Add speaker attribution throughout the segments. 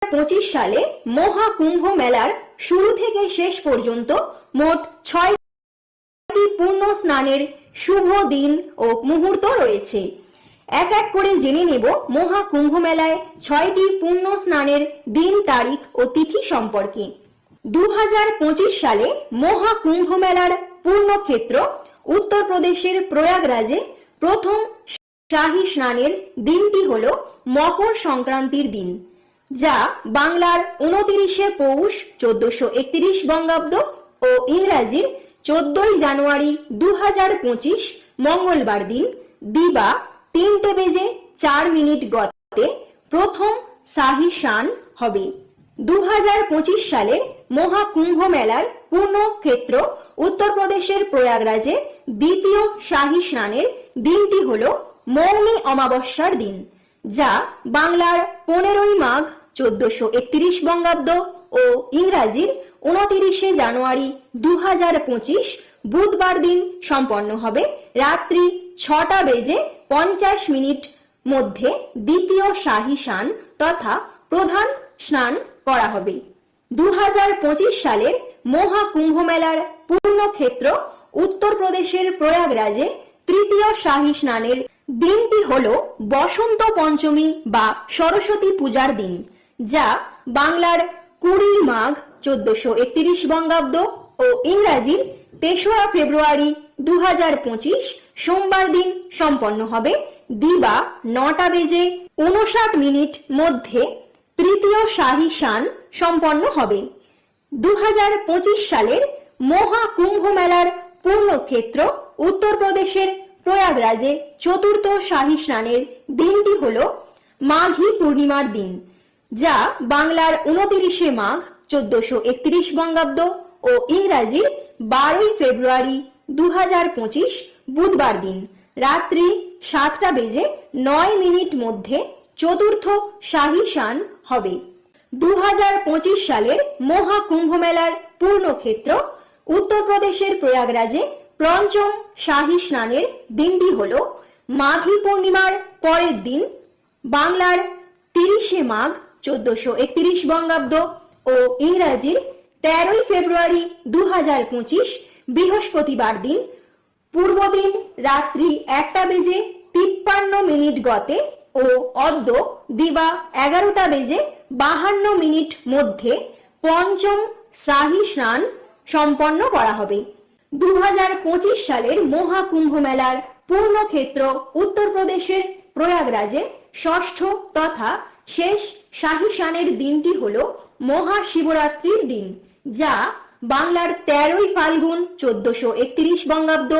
Speaker 1: 2025 সালে মহাকুম্ভ মেলার শুরু থেকে শেষ পর্যন্ত মোট 6টি পূর্ণ স্নানের শুভ দিন ও মুহূর্ত রয়েছে। এক এক করে জেনে নেব মহাকুম্ভ মেলায় 6টি পূর্ণ স্নানের দিন, তারিখ ও তিথি সম্পর্কে। 2025 সালে মহাকুম্ভ মেলার পূর্ণক্ষেত্র উত্তরপ্রদেশের প্রয়াগরাজে প্রথম শাহী স্নানের দিনটি হল মকর সংক্রান্তির দিন, যা বাংলার 29শে পৌষ 1431 বঙ্গাব্দ ও ইংরাজির 14ই জানুয়ারি 2025 মঙ্গলবার দিন দিবা 3:04 গতে প্রথম শাহী স্নান হবে। 2025 সালের মহাকুম্ভ মেলার পূর্ণক্ষেত্র উত্তরপ্রদেশের প্রয়াগরাজে দ্বিতীয় শাহী স্নানের দিনটি হল মৌনী অমাবস্যার দিন, যা বাংলার 15ই মাঘ 1431 বঙ্গাব্দ ও ইংরাজির 29শে জানুয়ারি 2025 বুধবার দিন সম্পন্ন হবে। রাত্রি 6:50 মধ্যে দ্বিতীয় শাহী স্নান তথা প্রধান স্নান করা হবে। 2025 সালের মহাকুম্ভ মেলার পূর্ণক্ষেত্র উত্তরপ্রদেশের প্রয়াগরাজে তৃতীয় শাহী স্নানের দিনটি হল বসন্ত পঞ্চমী বা সরস্বতী পূজার দিন, যা বাংলার 20 মাঘ 1431 বঙ্গাব্দ ও ইংরাজির 3রা ফেব্রুয়ারি 2025 সোমবার দিন সম্পন্ন হবে। দিবা 9:59 মধ্যে তৃতীয় শাহী স্নান সম্পন্ন হবে। 2025 সালের মহাকুম্ভ মেলার পূর্ণক্ষেত্র উত্তরপ্রদেশের প্রয়াগরাজে চতুর্থ শাহী স্নানের দিনটি হল মাঘী পূর্ণিমার দিন, যা বাংলার 29শে মাঘ 1431 বঙ্গাব্দ ও ইংরাজির 12ই ফেব্রুয়ারি 2025 বুধবার দিন রাত্রি 7:09 মধ্যে চতুর্থ শাহী স্নান হবে। 2025 সালের মহাকুম্ভ মেলার পূর্ণক্ষেত্র উত্তরপ্রদেশের প্রয়াগরাজে পঞ্চম শাহী স্নানের দিনটি হল মাঘী পূর্ণিমার পরের দিন, বাংলার 30শে মাঘ 1431 বঙ্গাব্দ ও ইংরাজির 13ই ফেব্রুয়ারি 2025 বৃহস্পতিবার দিন পূর্ব দিন রাত্রি 1:53 গতে ও অদ্য দিবা 11:52 মধ্যে পঞ্চম শাহী স্নান সম্পন্ন করা হবে। 2025 সালের মহাকুম্ভ মেলার পূর্ণক্ষেত্র উত্তরপ্রদেশের প্রয়াগরাজে ষষ্ঠ তথা শেষ শাহী স্নানের দিনটি হল মহাশিবরাত্রির দিন, যা বাংলার 13ই ফাল্গুন 1431 বঙ্গাব্দ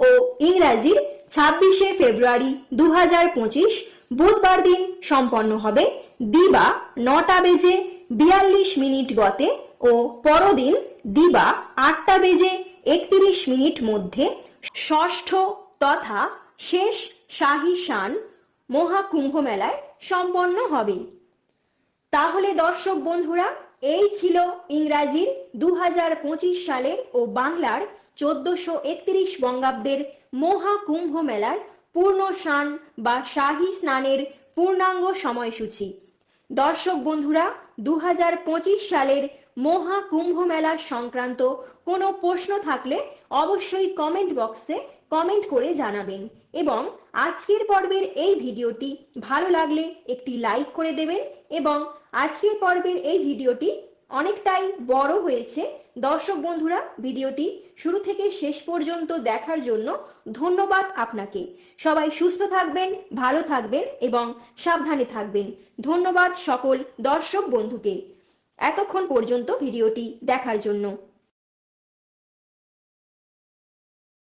Speaker 1: ও ইংরাজির 26শে ফেব্রুয়ারি 2025 বুধবার দিন সম্পন্ন হবে। দিবা 9:42 গতে ও পরদিন দিবা 8:31 মধ্যে ষষ্ঠ তথা শেষ শাহী স্নান মহাকুম্ভ মেলায় সম্পন্ন হবে। তাহলে দর্শক বন্ধুরা, এই ছিল ইংরাজির 2025 সালের ও বাংলার 1431 বঙ্গাব্দের মহাকুম্ভ মেলার পূর্ণ স্নান বা শাহী স্নানের পূর্ণাঙ্গ সময়সূচি। দর্শক বন্ধুরা, 2025 সালের মহাকুম্ভ মেলা সংক্রান্ত কোনো প্রশ্ন থাকলে অবশ্যই কমেন্ট বক্সে কমেন্ট করে জানাবেন এবং আজকের পর্বের এই ভিডিওটি ভালো লাগলে একটি লাইক করে দেবেন এবং আজকের পর্বের এই ভিডিওটি অনেকটাই বড় হয়েছে। দর্শক বন্ধুরা, ভিডিওটি শুরু থেকে শেষ পর্যন্ত দেখার জন্য ধন্যবাদ আপনাকে। সবাই সুস্থ থাকবেন, ভালো থাকবেন এবং সাবধানে থাকবেন। ধন্যবাদ সকল দর্শক বন্ধুকে এতক্ষণ পর্যন্ত ভিডিওটি দেখার জন্য।